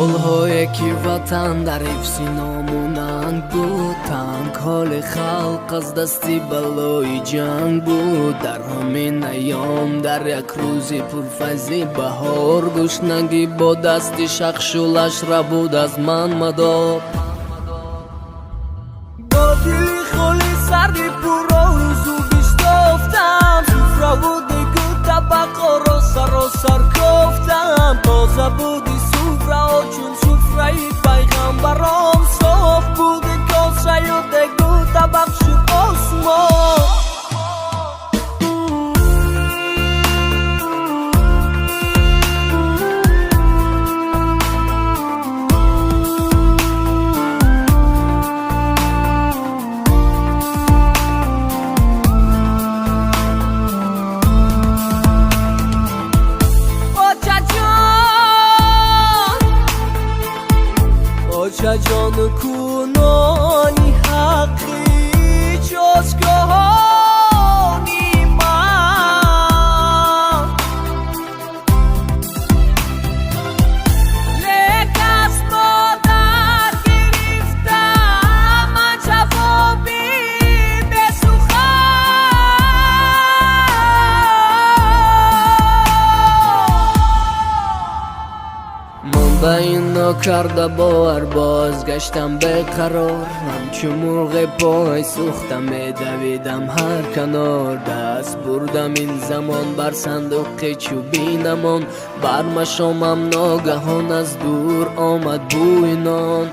گل‌های که وطن در حفظ نامونند بود، تنگ حال خلق از دستی بلای جنگ بود. در همین ایام در یک روزی پرفیضی بهار، گشنگی با دستی شخشولش را بود از من مدار. با دلی خالی سردی پر آرزو گشتافتم، سفره بود دیگو طبقا را سر کفتم. تازه بودی سفره ها چون سفره پیغمبران، صاف بودی کاسه و دیگو طبق شد آسمان. آچه جان کنانی حقی جزگانی من، لیک از مادر گرفتم من جوابی به سخن. من به اینا کرده باور بازگشتم به قرار، همچون مرغ پای سوختم دویدم هر کنار. دست بردم این زمان بر صندوق چوبی نمان، بر مشامم ناگهان از دور آمد بوی نان.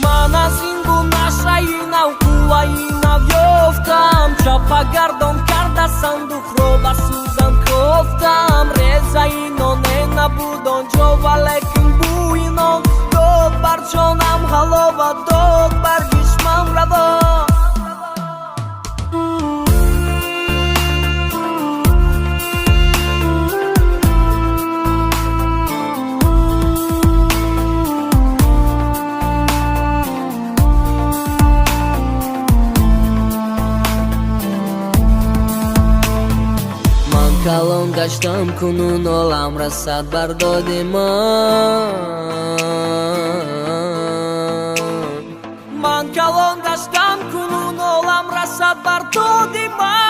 من از این گونه شای نو قوی نو یافتم، چاپا گردان کرده صندوق رو به سوزن کفتم. ریزه نانه نبود آنجا ولیکن بوی نان داد بر جانم حلاوت داد بر گشمم روا. کلان گشتم کنون عالم رسد بر داد من کلان گشتم کنون عالم رسد بر داد من،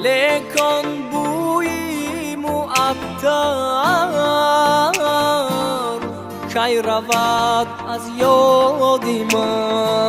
لیکن بوی معطر کی رود از یاد من.